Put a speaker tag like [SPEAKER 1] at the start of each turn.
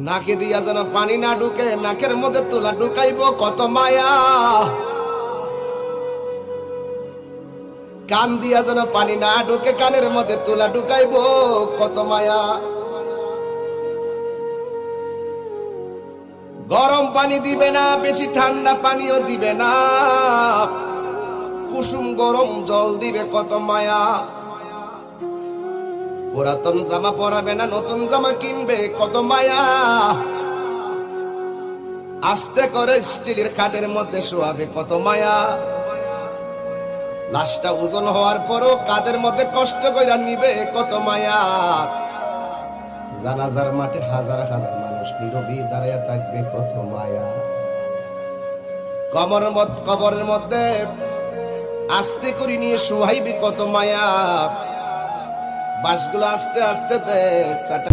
[SPEAKER 1] নাকে দিয়া যেন পানি না ঢুকে, নাকের মধ্যে তুলা ঢুকাইব কত মায়া। কান দিয়া যেন পানি না ঢুকে, কানের মধ্যে তুলা ঢুকাইব কত মায়া। গরম পানি দিবে না, বেশি ঠান্ডা পানিও দিবে না, কুসুম গরম জল দিবে কত মায়া। পুরাতন জামা পরাবে না, নতুন জামা কিনবে কত মায়া। আস্তে করে স্টিলের খাটের মধ্যে শোয়াবে কত মায়া। লাশটা ওজন হওয়ার পরও কাদের মধ্যে কষ্ট কইরা নিবে কত মায়া। জানাজার মাঠে হাজার হাজার মানুষ নীরবে দাঁড়িয়ে থাকবে কত মায়া। কবরের মধ্যে আস্তে করে নিয়ে শোয়াইবে কত মায়া। বাঁশগুলো আস্তে আস্তে চাটা